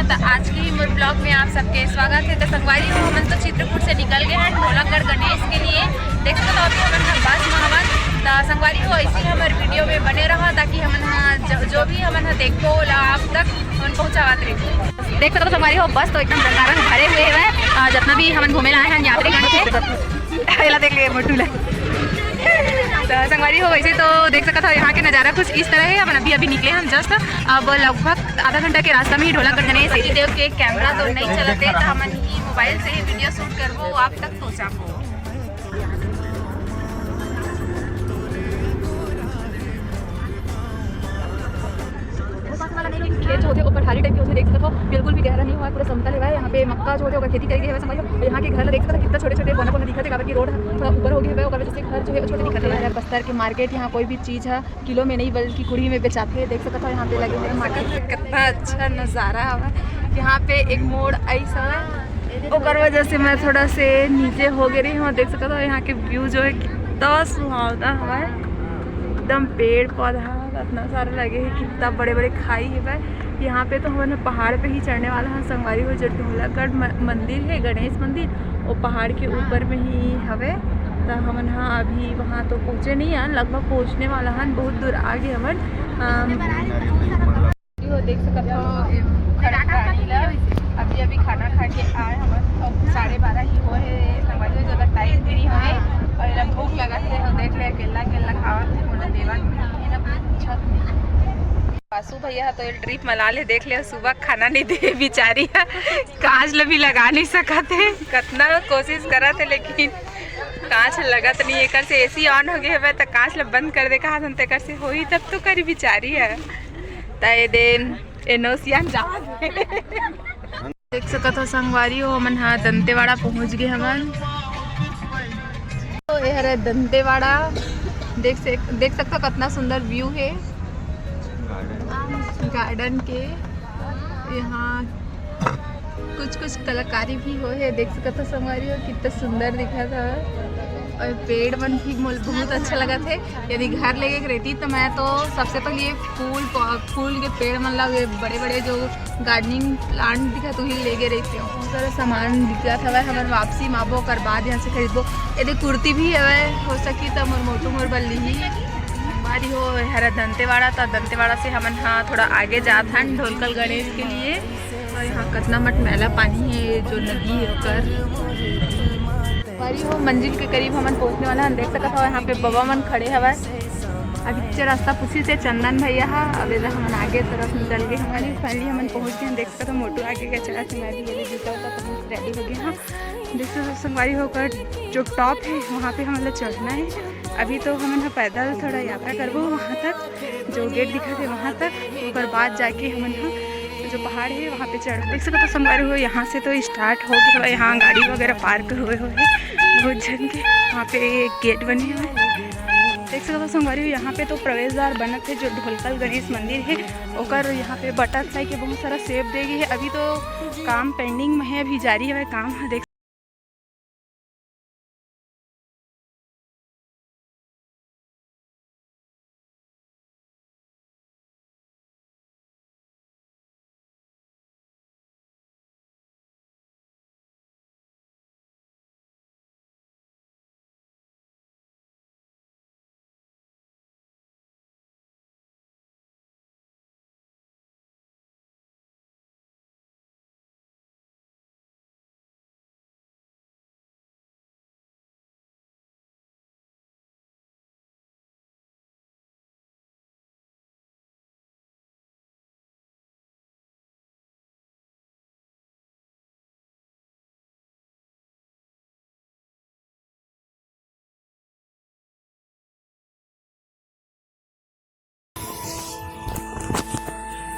तो आज की ब्लॉग में आप सबके स्वागत है। तो संगवारी हो हम तो चित्रकूट से निकल गए हैं ढोलागढ़ गणेश के लिए। देख सकते हो अभी हम बस में तो संगवारी हो ऐसे ही हमारे वीडियो में बने रहा ताकि हम जो भी हम देखो आप तक हम पहुँचावत रहे। देख सकते हो संगवारी हो बस तो एकदम रंगारंग भरे हुए हैं। जितना भी हम घूमे आए हैं यात्रीगण थे देख लिए मोटू तो संगवारी हो वैसे तो देख सकता था यहाँ के नज़ारा कुछ इस तरह है। हम अभी निकले हम जस्ट अब लगभग आधा घंटा के रास्ता में ही ढोलागढ़ गणेश देव के कैमरा तो नहीं चलते तो हम ही मोबाइल से ही वीडियो शूट करबो आप तक पहुँचाबो। खेत जो होते वो पठारी टाइप के होते देख सकते हो बिल्कुल भी गहरा नहीं हुआ पूरा समतल है। यहाँ पे मक्का जो होते खेती करी है समझ यहाँ के घर देख सकते कितना छोटे छोटे बना बना दिखते हैं। रोड थोड़ा ऊपर हो गया है वजह से घर जो है छोटे दिखते हैं। बस्तर के मार्केट यहाँ कोई भी चीज़ है किलो में नहीं बल्कि कुड़ी में बेचाते हैं। देख सकते हो यहाँ पे लगे हुए मार्केट कितना अच्छा नज़ारा है। यहाँ पे एक मोड़ ऐसा है और वजह से मैं थोड़ा से नीचे हो गई रही हूँ। देख सकते हो यहाँ के व्यू जो है कितना सुहावना है एकदम पेड़ पौधा इतना सारा लगे है कितना बड़े बड़े खाई है भाई। यहाँ पे तो हम पहाड़ पे ही चढ़ने वाला है संगवारी हो जो ढोलागढ़ मंदिर है गणेश मंदिर वो पहाड़ के ऊपर में ही हवे। तो हम हाँ अभी वहाँ तो पहुँचे नहीं हैं लगभग पहुँचने वाला है बहुत दूर आगे हमन देख सकते हो अभी खाना खा के आए हम 12:30 ही हो है संगवारी हो ज़्यादा टाइम भी नहीं है और भूख लगा थे देख ले केला खावा थे देवा बासु भैया तो ट्रिप मला ले देख ले सुबह खाना नहीं दे बिचारी कांच ल भी लगा नहीं सका थे कितना कोशिश करा थे लेकिन कांच लगत नहीं एक से एसी ऑन हो गए तो कांच ल बंद कर दे कहा तक से हो ही तब तो करी बिचारी है एनोसियन जा देख सकत हो संगवारी हो मन हाँ दंतेवाड़ा पहुँच गए हमन तो यह है दंतेवाड़ा देख सकते हो कितना सुंदर व्यू है गार्डन के। यहाँ कुछ कलाकारी भी हो है देख सकते हो संगवारी हो कितना सुंदर दिखा था और पेड़ मन भी बहुत अच्छा लगा थे। यदि घर लेके रहती तो मैं तो सबसे पहले फूल के पेड़ मन लगे बड़े बड़े जो गार्डनिंग प्लांट दिखा तो ही लेके रहती हूँ। बहुत सारा सामान दिखा था वह हमारे वापसी माबो कर बाद यहाँ से खरीदबो। यदि कुर्ती भी है हो सकी तो मोर मोटू मोर बल्ली ही हमारी हो हरा दंतेवाड़ा तो दंतेवाड़ा से हमन हाँ थोड़ा आगे जात हन ढोलकल गणेश के लिए। और यहाँ कितना मट मैला पानी है जो नदी है कर हमारी हो मंजिल के करीब हमन पहुँचने वाला हम देख सकते हो यहाँ पे बाबा मन खड़े हवा अभी पीछे रास्ता पूछी से चंदन भैया है। अब हम आगे तरफ निकल गए हमारी फाइनली हम पहुँच गए देख सकते हो मोटू आगे का चढ़ा संगवारी ये जूता उता पहन रेडी हो गए। हाँ देख सकते हो संगवारी होकर जो टॉप है वहाँ पे हमें चढ़ना है। अभी तो हम पैदल थोड़ा यात्रा करबो वहाँ तक जो गेट दिखा थे वहाँ तक और बाद जाके हम जो पहाड़ है वहाँ पे चढ़ देख सकते हो संगवारी हो। यहाँ से तो स्टार्ट हो गया यहाँ गाड़ी वगैरह पार्क हुए बहुत जन के वहाँ पे एक गेट बने हुए देख सकते हो संगवारी हो। यहाँ पे तो प्रवेश द्वार बना थे जो ढोलकल गणेश मंदिर है और यहाँ पे बटरफ्लाई के बहुत सारा सेब देगी है। अभी तो काम पेंडिंग में है अभी जारी है काम देख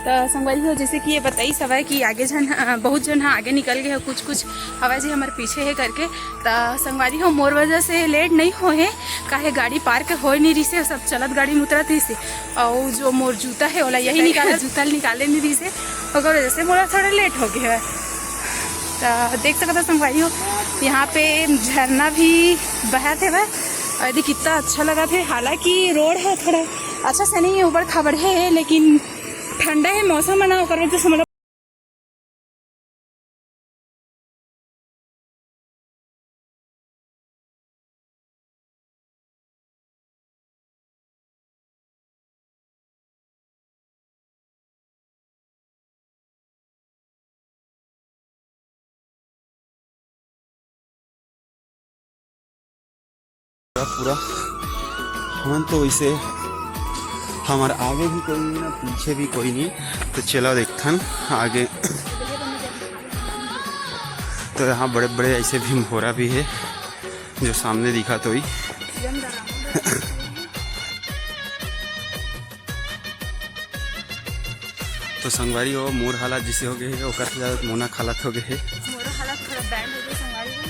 तो संगवारी हो जैसे कि ये बताई सवाई कि आगे जन बहुत जन आगे निकल गए हो कुछ हवा जी हमारे पीछे है करके। तो संगवारी हो मोर वजह से लेट नहीं हो है काहे गाड़ी पार्क हो नहीं रही से सब चलत गाड़ी में उतरत रही से और जो मोर जूता है ओला यही निकाला जूता निकाले नहीं रही से और वजह से मोरा थोड़ा लेट हो गया है। तो देख सकते संगवारी हो यहाँ पे झरना भी बहा थे वह और यदि कितना अच्छा लगा थे। हालांकि रोड है थोड़ा अच्छा से नहीं है ऊबड़ खाबड़ है लेकिन ठंडा है मौसम है ना कर पूरा। हम तो वैसे हमारे आगे भी कोई नहीं ना पीछे भी कोई नहीं, तो चलो देखथन आगे। तो यहाँ बड़े बड़े ऐसे भी भोरा भी है जो सामने दिखा तो ही। तो संगवारी हो मोर हालत जिसे हो गए है ओकर से ज़्यादा मोना खालत हो गए है। मोर हालत थोड़ा बैंड हो गई संगवारी में,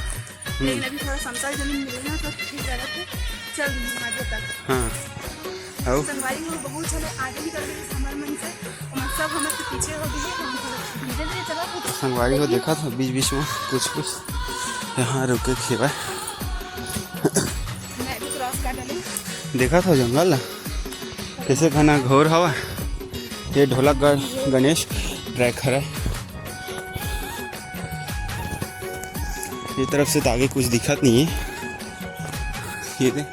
लेकिन अभी थोड़ा समतल जमीन मिली ना तो ठीक जगह पे चल आगे तक। हाँ और संगवारी में बहुत चले आगे निकल गए हमारे मन से, और सब हमारे पीछे हो गए हैं। हम थोड़ा धीरे धीरे चला तो संगवारी को देखा था बीच बीच में कुछ यहाँ रुके खेवा मैं भी क्रॉस कर डाली। देखा था जंगल ला कैसे घना घोर हवा। ये ढोलकगढ़ गणेश ट्रैक है। ये तरफ से तो आगे कुछ दिखत नहीं है। ये दे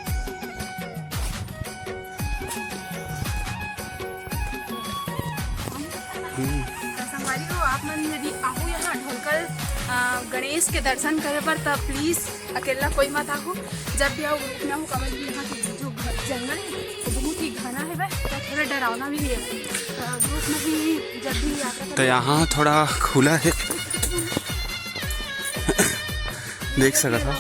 संगवारी को आप मन यदि आहू यहाँ ढोलकर गणेश के दर्शन करे पर तब प्लीज़ अकेला कोई मत आहू। जब भी आओ ना हो कमल भी यहाँ की जो जंगल है वो बहुत ही घना है वह, तो थोड़ा डरावना भी है। ग्रुप में भी जब भी यात्रा तो यहाँ थोड़ा खुला है देख सकता था।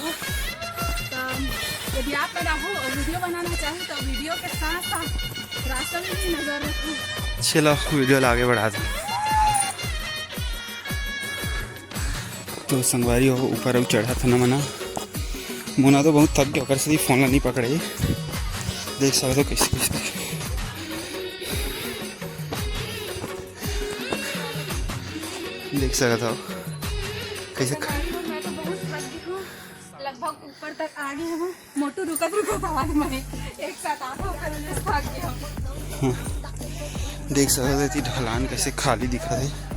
यदि आप लोग आहू और वीडियो बनाना चाहें तो वीडियो के साथ साथ रास्ता में भी नजर रखो। चलो वीडियो आगे बढ़ा दो। तो संगवारी हो ऊपर अब चढ़ा था ना मना मोना तो बहुत थक गया से फोन ला नहीं पकड़े। देख सकते हो कैसे कैसे देख सकता हो कैसे मैं तो बहुत थक गई हूँ, लगभग ऊपर तक आ गई हूँ। मोटू रुकत रुकत आवाज में एक साथ आंखों कर थक गया हूँ। देख सकते थे ढलान कैसे खाली दिखा है।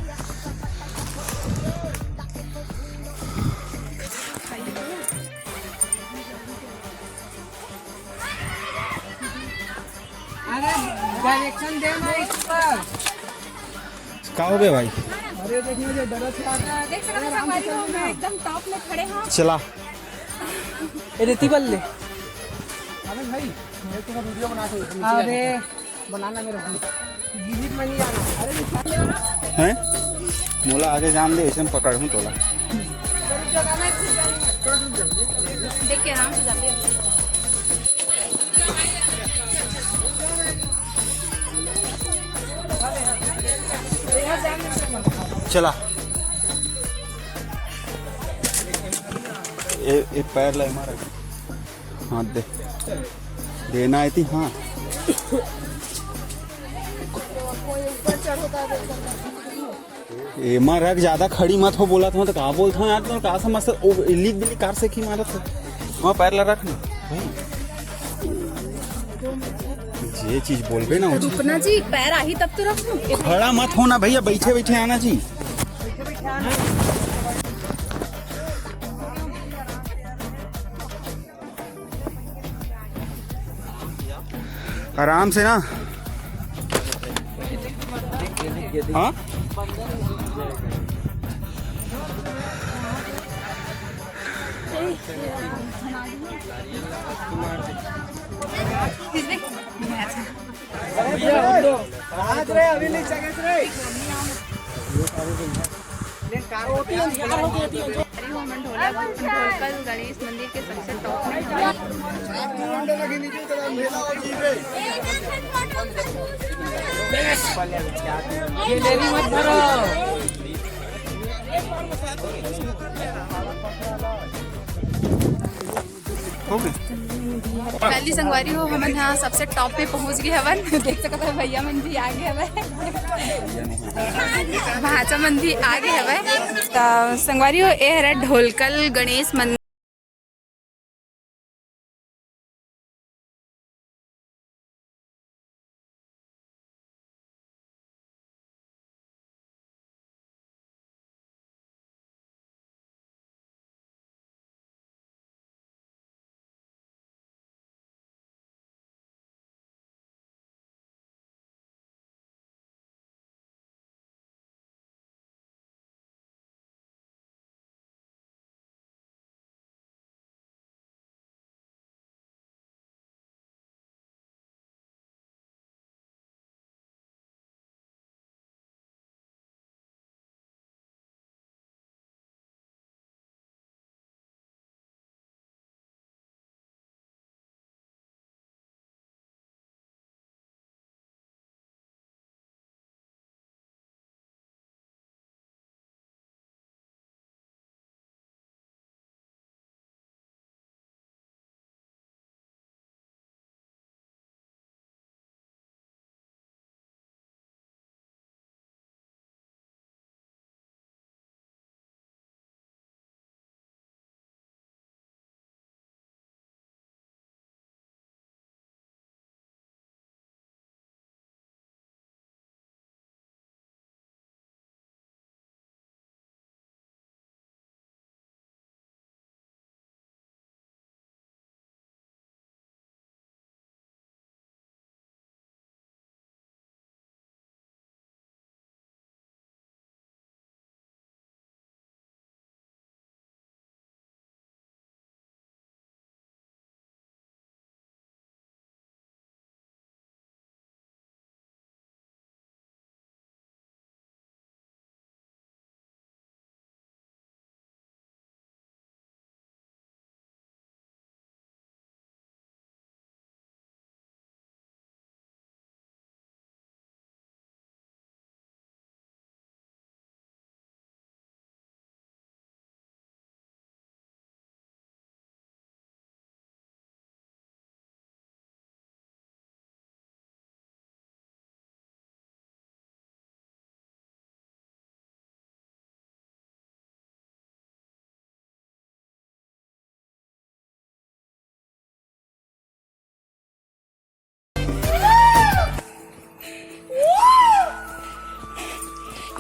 डायरेक्शन दे ना इस पर। क्या हो गया भाई? अरे देखिए जो डर से आता है। देख सकते हैं संगवारी को मैं एकदम टॉप में खड़े हैं। चला ये रेती बल ले। अरे भाई मैं तो वीडियो बना के अरे बनाना मेरे भाई गिलिट में नहीं आना। अरे हैं मोला आगे जाम दे ऐसे में पकड़ हूँ तोला। देख के आराम से जाते हैं। चला ये पैर ला मारा हाथ दे देना आई थी। हाँ एमा रख ज्यादा खड़ी मत हो बोला था तो कहा बोलता हूँ यार तो कहा समझ लीक बिली कार से की मारा था वहाँ पैर ला रखना ये चीज बोलबे ना रुकना जी, पैर आई तब तो रखूं। खड़ा मत होना भैया बैठे बैठे आना जी। आराम से ना। हाँ अभी नहीं चगत रे ले कार होती है ढोलकल गणेश मंदिर के सबसे टॉप में ये लेनी मत भरो। हो गए पहली संगवारी हो हम यहाँ सबसे टॉप पे पहुँच गए हवन। देख सकते हैं भैया मन भी आगे हवे, भाचा मन भी आगे हवे। तो संगवारी हो ए हरा ढोलकल गणेश मंदिर।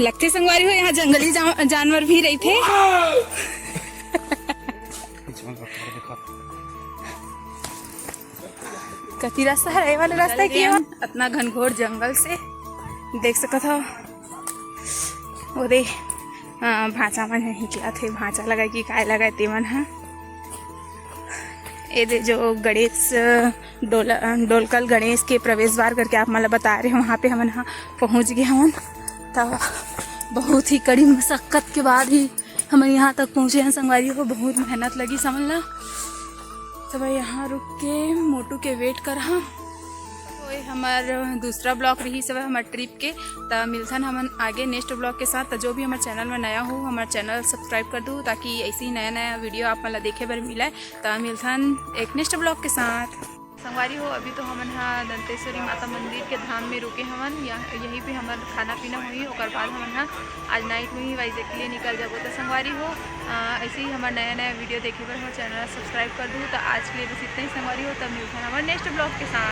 लगते संगवारी हो यहाँ जंगली जानवर भी रही थे। कति रास्ता है ये वाला रास्ता की इतना घनघोर जंगल से देख सकत हो। ओरे भाचा मन निकला थे, भाचा लगाए कि काय लगाए ते मन है। ये जो गणेश डोलकल गणेश के प्रवेश द्वार करके आप मतलब बता रहे हो, वहाँ पे हम यहाँ पहुँच गए हम। तब बहुत ही कड़ी मशक्क़त के बाद ही हम यहाँ तक पहुँचे हैं संगवारी को। बहुत मेहनत लगी समझ ला। सब यहाँ रुक के मोटू के वेट कर। हाँ तो हमार दूसरा ब्लॉग रही सब हमार ट्रिप के। तो मिलथन हम आगे नेक्स्ट ब्लॉग के साथ। तो जो भी हमारे चैनल में नया हो हमारा चैनल सब्सक्राइब कर दो ताकि ऐसे ही नया नया वीडियो आप मतलब देखे बर मिले। तो मिलथन एक नेक्स्ट ब्लॉग के साथ। संगवारी हो अभी तो हमन यहाँ दंतेश्वरी माता मंदिर के धाम में रुके हमन। यहीं पे हमार खाना पीना हुई। और बाद हमन यहाँ आज नाइट में ही वाइजैक के लिए निकल जाबो। तो संगवारी हो ऐसे ही हमारा नया नया वीडियो देखे बर हो चैनल सब्सक्राइब कर दूँ। तो आज के लिए बस इतना ही संगवारी हो। तब मिलते हैं हमारे नेक्स्ट ब्लॉग के साथ।